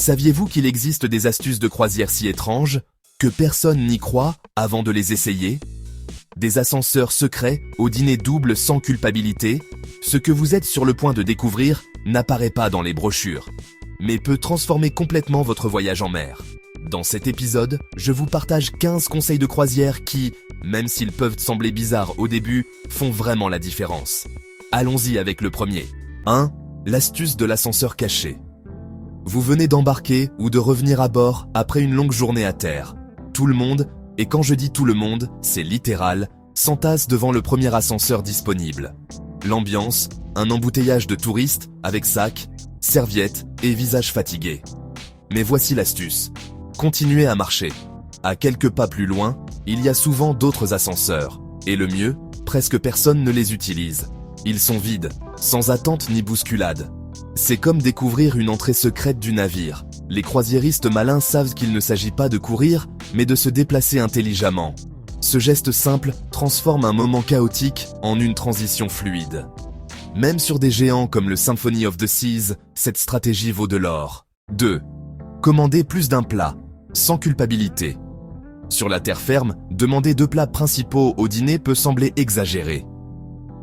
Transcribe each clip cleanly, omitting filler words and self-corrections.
Saviez-vous qu'il existe des astuces de croisière si étranges que personne n'y croit avant de les essayer? Des ascenseurs secrets au dîner double sans culpabilité? Ce que vous êtes sur le point de découvrir n'apparaît pas dans les brochures, mais peut transformer complètement votre voyage en mer. Dans cet épisode, je vous partage 15 conseils de croisière qui, même s'ils peuvent sembler bizarres au début, font vraiment la différence. Allons-y avec le premier. 1. L'astuce de l'ascenseur caché. Vous venez d'embarquer ou de revenir à bord après une longue journée à terre. Tout le monde, et quand je dis tout le monde, c'est littéral, s'entasse devant le premier ascenseur disponible. L'ambiance, un embouteillage de touristes avec sacs, serviettes et visages fatigués. Mais voici l'astuce. Continuez à marcher. À quelques pas plus loin, il y a souvent d'autres ascenseurs. Et le mieux, presque personne ne les utilise. Ils sont vides, sans attente ni bousculade. C'est comme découvrir une entrée secrète du navire. Les croisiéristes malins savent qu'il ne s'agit pas de courir, mais de se déplacer intelligemment. Ce geste simple transforme un moment chaotique en une transition fluide. Même sur des géants comme le Symphony of the Seas, cette stratégie vaut de l'or. 2. Commandez plus d'un plat, sans culpabilité. Sur la terre ferme, demander 2 plats principaux au dîner peut sembler exagéré.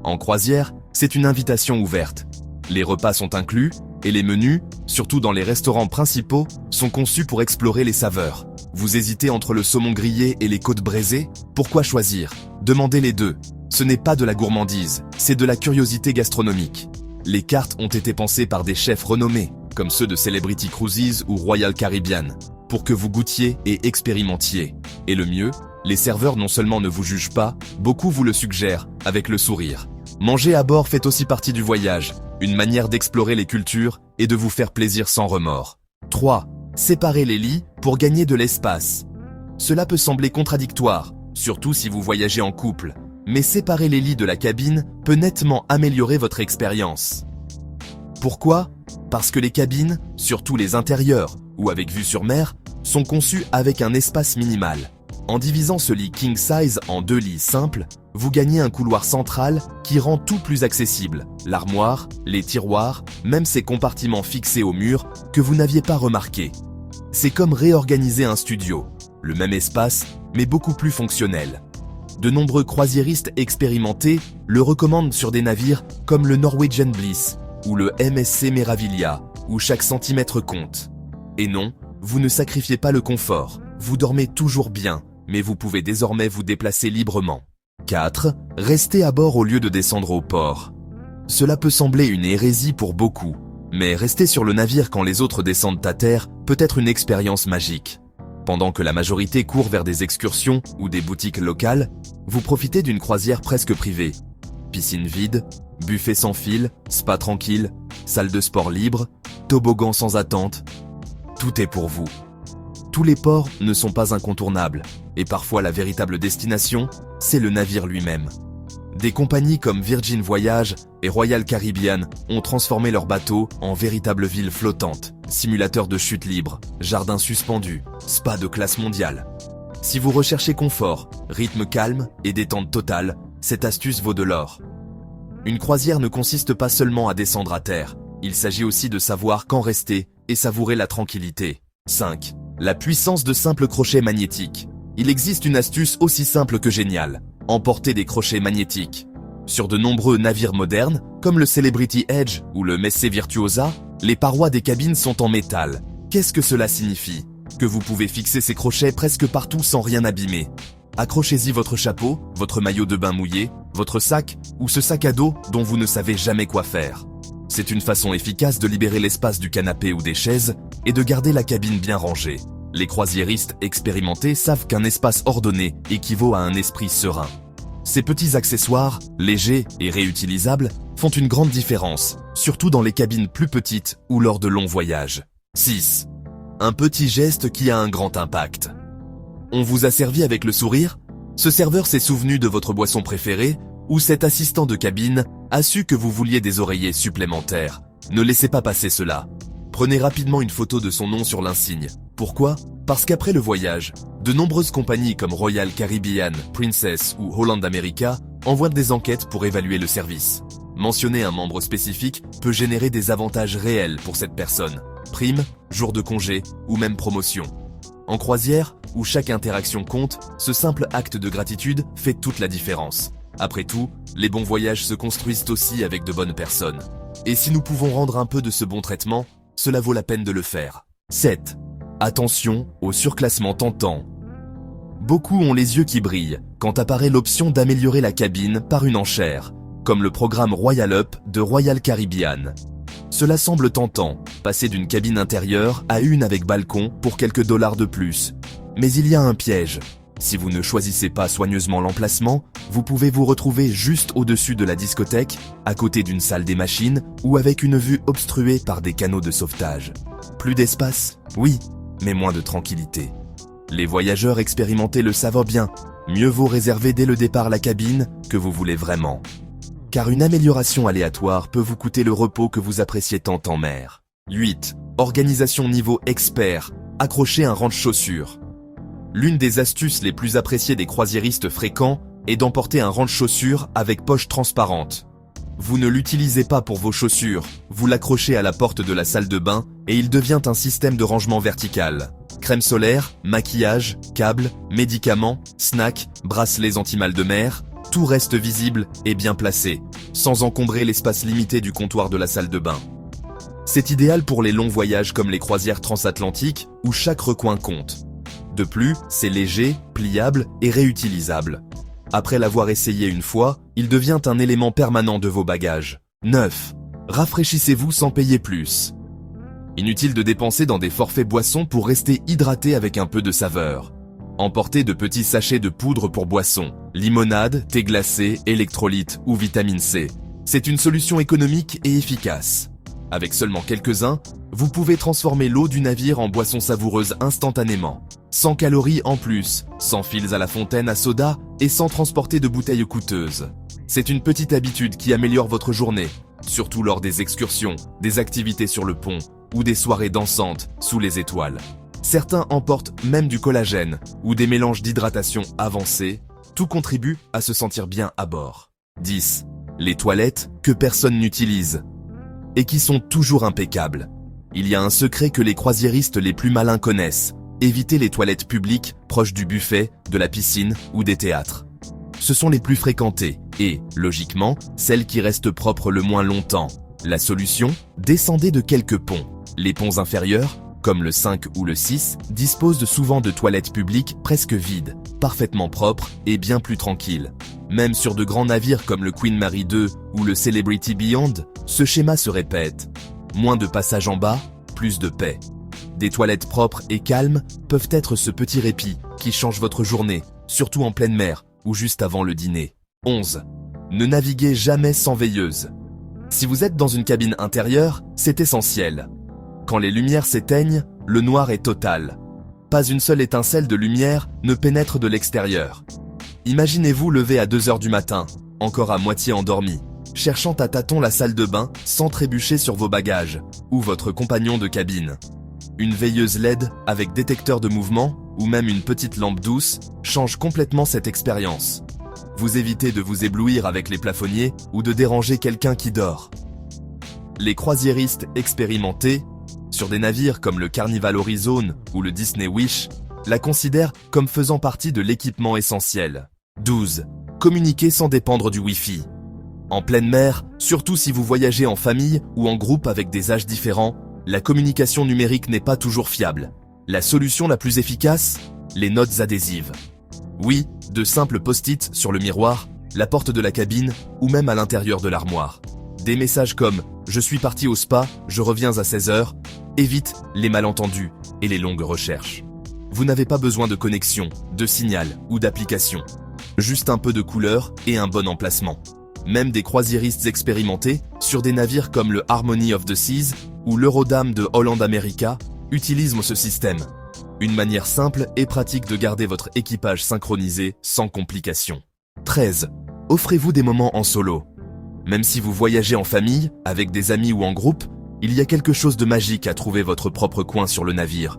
En croisière, c'est une invitation ouverte. Les repas sont inclus, et les menus, surtout dans les restaurants principaux, sont conçus pour explorer les saveurs. Vous hésitez entre le saumon grillé et les côtes braisées? Pourquoi choisir? Demandez les deux. Ce n'est pas de la gourmandise, c'est de la curiosité gastronomique. Les cartes ont été pensées par des chefs renommés, comme ceux de Celebrity Cruises ou Royal Caribbean, pour que vous goûtiez et expérimentiez. Et le mieux, les serveurs non seulement ne vous jugent pas, beaucoup vous le suggèrent, avec le sourire. Manger à bord fait aussi partie du voyage, une manière d'explorer les cultures et de vous faire plaisir sans remords. 3. Séparez les lits pour gagner de l'espace. Cela peut sembler contradictoire, surtout si vous voyagez en couple, mais séparer les lits de la cabine peut nettement améliorer votre expérience. Pourquoi? Parce que les cabines, surtout les intérieures ou avec vue sur mer, sont conçues avec un espace minimal. En divisant ce lit king size en 2 lits simples, vous gagnez un couloir central qui rend tout plus accessible. L'armoire, les tiroirs, même ces compartiments fixés au mur que vous n'aviez pas remarqué. C'est comme réorganiser un studio. Le même espace, mais beaucoup plus fonctionnel. De nombreux croisiéristes expérimentés le recommandent sur des navires comme le Norwegian Bliss ou le MSC Meraviglia, où chaque centimètre compte. Et non, vous ne sacrifiez pas le confort. Vous dormez toujours bien, mais vous pouvez désormais vous déplacer librement. 4. Restez à bord au lieu de descendre au port. Cela peut sembler une hérésie pour beaucoup, mais rester sur le navire quand les autres descendent à terre peut être une expérience magique. Pendant que la majorité court vers des excursions ou des boutiques locales, vous profitez d'une croisière presque privée. Piscine vide, buffet sans fil, spa tranquille, salle de sport libre, toboggan sans attente. Tout est pour vous. Tous les ports ne sont pas incontournables, et parfois la véritable destination, c'est le navire lui-même. Des compagnies comme Virgin Voyages et Royal Caribbean ont transformé leurs bateaux en véritables villes flottantes, simulateurs de chute libre, jardins suspendus, spas de classe mondiale. Si vous recherchez confort, rythme calme et détente totale, cette astuce vaut de l'or. Une croisière ne consiste pas seulement à descendre à terre, il s'agit aussi de savoir quand rester et savourer la tranquillité. 5. La puissance de simples crochets magnétiques. Il existe une astuce aussi simple que géniale. Emporter des crochets magnétiques. Sur de nombreux navires modernes, comme le Celebrity Edge ou le Messe Virtuosa, les parois des cabines sont en métal. Qu'est-ce que cela signifie? Que vous pouvez fixer ces crochets presque partout sans rien abîmer. Accrochez-y votre chapeau, votre maillot de bain mouillé, votre sac ou ce sac à dos dont vous ne savez jamais quoi faire. C'est une façon efficace de libérer l'espace du canapé ou des chaises et de garder la cabine bien rangée. Les croisiéristes expérimentés savent qu'un espace ordonné équivaut à un esprit serein. Ces petits accessoires, légers et réutilisables, font une grande différence, surtout dans les cabines plus petites ou lors de longs voyages. 6. Un petit geste qui a un grand impact. On vous a servi avec le sourire? Ce serveur s'est souvenu de votre boisson préférée? Ou cet assistant de cabine a su que vous vouliez des oreillers supplémentaires? Ne laissez pas passer cela. Prenez rapidement une photo de son nom sur l'insigne. Pourquoi? Parce qu'après le voyage, de nombreuses compagnies comme Royal Caribbean, Princess ou Holland America envoient des enquêtes pour évaluer le service. Mentionner un membre spécifique peut générer des avantages réels pour cette personne. primes, jours de congé ou même promotion. En croisière, où chaque interaction compte, ce simple acte de gratitude fait toute la différence. Après tout, les bons voyages se construisent aussi avec de bonnes personnes. Et si nous pouvons rendre un peu de ce bon traitement, cela vaut la peine de le faire. 7. Attention au surclassement tentant. Beaucoup ont les yeux qui brillent quand apparaît l'option d'améliorer la cabine par une enchère, comme le programme Royal Up de Royal Caribbean. Cela semble tentant, passer d'une cabine intérieure à une avec balcon pour quelques dollars de plus. Mais il y a un piège. Si vous ne choisissez pas soigneusement l'emplacement, vous pouvez vous retrouver juste au-dessus de la discothèque, à côté d'une salle des machines ou avec une vue obstruée par des canaux de sauvetage. Plus d'espace, oui, mais moins de tranquillité. Les voyageurs expérimentés le savent bien, mieux vaut réserver dès le départ la cabine que vous voulez vraiment. Car une amélioration aléatoire peut vous coûter le repos que vous appréciez tant en mer. 8. Organisation niveau expert, accrochez un rang de chaussures. L'une des astuces les plus appréciées des croisiéristes fréquents est d'emporter un rang de chaussures avec poche transparente. Vous ne l'utilisez pas pour vos chaussures, vous l'accrochez à la porte de la salle de bain et il devient un système de rangement vertical. Crème solaire, maquillage, câbles, médicaments, snacks, bracelets anti-mal de mer, tout reste visible et bien placé, sans encombrer l'espace limité du comptoir de la salle de bain. C'est idéal pour les longs voyages comme les croisières transatlantiques où chaque recoin compte. De plus, c'est léger, pliable et réutilisable. Après l'avoir essayé une fois, il devient un élément permanent de vos bagages. 9. Rafraîchissez-vous sans payer plus. Inutile de dépenser dans des forfaits boissons pour rester hydraté avec un peu de saveur. Emportez de petits sachets de poudre pour boissons, limonade, thé glacé, électrolytes ou vitamine C. C'est une solution économique et efficace. Avec seulement quelques-uns, vous pouvez transformer l'eau du navire en boisson savoureuse instantanément. 100 calories en plus, sans fils à la fontaine à soda et sans transporter de bouteilles coûteuses. C'est une petite habitude qui améliore votre journée, surtout lors des excursions, des activités sur le pont ou des soirées dansantes sous les étoiles. Certains emportent même du collagène ou des mélanges d'hydratation avancés. Tout contribue à se sentir bien à bord. 10. Les toilettes que personne n'utilise et qui sont toujours impeccables. Il y a un secret que les croisiéristes les plus malins connaissent. Évitez les toilettes publiques proches du buffet, de la piscine ou des théâtres. Ce sont les plus fréquentées et, logiquement, celles qui restent propres le moins longtemps. La solution ? Descendez de quelques ponts. Les ponts inférieurs, comme le 5 ou le 6, disposent souvent de toilettes publiques presque vides, parfaitement propres et bien plus tranquilles. Même sur de grands navires comme le Queen Mary 2 ou le Celebrity Beyond, ce schéma se répète. Moins de passages en bas, plus de paix. Des toilettes propres et calmes peuvent être ce petit répit qui change votre journée, surtout en pleine mer ou juste avant le dîner. 11. Ne naviguez jamais sans veilleuse. Si vous êtes dans une cabine intérieure, c'est essentiel. Quand les lumières s'éteignent, le noir est total. Pas une seule étincelle de lumière ne pénètre de l'extérieur. Imaginez-vous lever à 2 heures du matin, encore à moitié endormi, cherchant à tâtons la salle de bain sans trébucher sur vos bagages ou votre compagnon de cabine. Une veilleuse LED avec détecteur de mouvement ou même une petite lampe douce change complètement cette expérience. Vous évitez de vous éblouir avec les plafonniers ou de déranger quelqu'un qui dort. Les croisiéristes expérimentés, sur des navires comme le Carnival Horizon ou le Disney Wish, la considèrent comme faisant partie de l'équipement essentiel. 12. Communiquer sans dépendre du Wi-Fi. En pleine mer, surtout si vous voyagez en famille ou en groupe avec des âges différents, la communication numérique n'est pas toujours fiable. La solution la plus efficace ? Les notes adhésives. Oui, de simples post-it sur le miroir, la porte de la cabine ou même à l'intérieur de l'armoire. Des messages comme « Je suis parti au spa, je reviens à 16h » évitent les malentendus et les longues recherches. Vous n'avez pas besoin de connexion, de signal ou d'application. Juste un peu de couleur et un bon emplacement. Même des croisiéristes expérimentés, sur des navires comme le Harmony of the Seas ou l'Eurodam de Holland America, utilisent ce système. Une manière simple et pratique de garder votre équipage synchronisé sans complications. 13. Offrez-vous des moments en solo. Même si vous voyagez en famille, avec des amis ou en groupe, il y a quelque chose de magique à trouver votre propre coin sur le navire.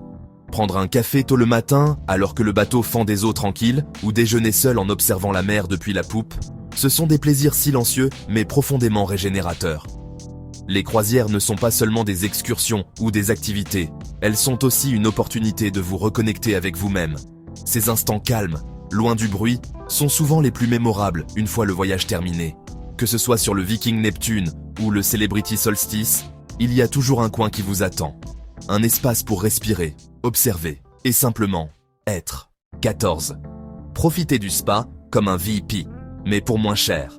Prendre un café tôt le matin, alors que le bateau fend des eaux tranquilles, ou déjeuner seul en observant la mer depuis la poupe, ce sont des plaisirs silencieux mais profondément régénérateurs. Les croisières ne sont pas seulement des excursions ou des activités, elles sont aussi une opportunité de vous reconnecter avec vous-même. Ces instants calmes, loin du bruit, sont souvent les plus mémorables une fois le voyage terminé. Que ce soit sur le Viking Neptune ou le Celebrity Solstice, il y a toujours un coin qui vous attend. Un espace pour respirer, observer et simplement être. 14. Profitez du spa comme un VIP, mais pour moins cher.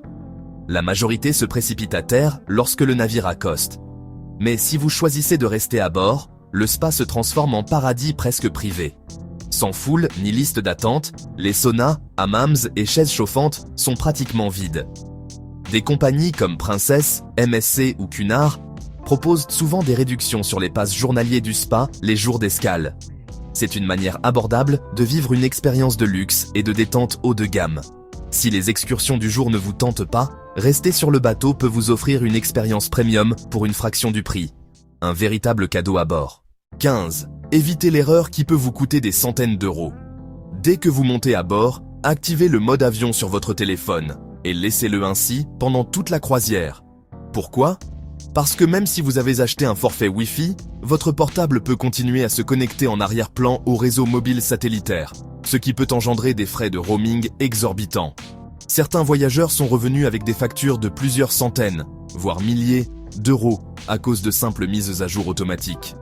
La majorité se précipite à terre lorsque le navire accoste. Mais si vous choisissez de rester à bord, le spa se transforme en paradis presque privé. Sans foule ni liste d'attente, les saunas, hammams et chaises chauffantes sont pratiquement vides. Des compagnies comme Princess, MSC ou Cunard proposent souvent des réductions sur les passes journaliers du spa les jours d'escale. C'est une manière abordable de vivre une expérience de luxe et de détente haut de gamme. Si les excursions du jour ne vous tentent pas, rester sur le bateau peut vous offrir une expérience premium pour une fraction du prix. Un véritable cadeau à bord. 15. Évitez l'erreur qui peut vous coûter des centaines d'euros. Dès que vous montez à bord, activez le mode avion sur votre téléphone et laissez-le ainsi pendant toute la croisière. Pourquoi ? Parce que même si vous avez acheté un forfait Wi-Fi, votre portable peut continuer à se connecter en arrière-plan au réseau mobile satellitaire, ce qui peut engendrer des frais de roaming exorbitants. Certains voyageurs sont revenus avec des factures de plusieurs centaines, voire milliers, d'euros à cause de simples mises à jour automatiques.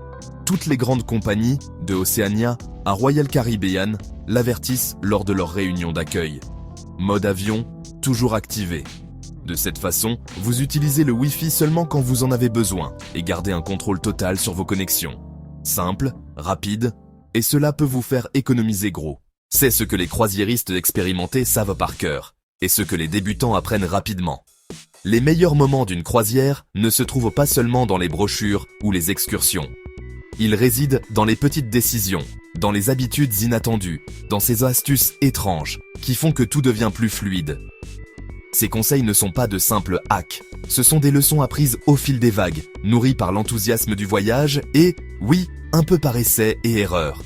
Toutes les grandes compagnies, de Oceania à Royal Caribbean, l'avertissent lors de leurs réunions d'accueil. Mode avion, toujours activé. De cette façon, vous utilisez le Wi-Fi seulement quand vous en avez besoin et gardez un contrôle total sur vos connexions. Simple, rapide, et cela peut vous faire économiser gros. C'est ce que les croisiéristes expérimentés savent par cœur, et ce que les débutants apprennent rapidement. Les meilleurs moments d'une croisière ne se trouvent pas seulement dans les brochures ou les excursions. Ils résident dans les petites décisions, dans les habitudes inattendues, dans ces astuces étranges qui font que tout devient plus fluide. Ces conseils ne sont pas de simples hacks, ce sont des leçons apprises au fil des vagues, nourries par l'enthousiasme du voyage et, oui, un peu par essai et erreur.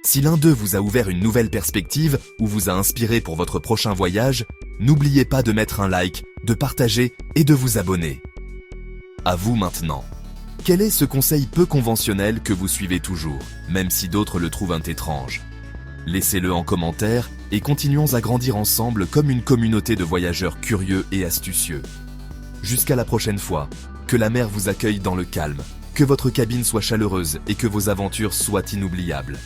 Si l'un d'eux vous a ouvert une nouvelle perspective ou vous a inspiré pour votre prochain voyage, n'oubliez pas de mettre un like, de partager et de vous abonner. À vous maintenant. Quel est ce conseil peu conventionnel que vous suivez toujours, même si d'autres le trouvent un étrange ? Laissez-le en commentaire et continuons à grandir ensemble comme une communauté de voyageurs curieux et astucieux. Jusqu'à la prochaine fois, que la mer vous accueille dans le calme, que votre cabine soit chaleureuse et que vos aventures soient inoubliables.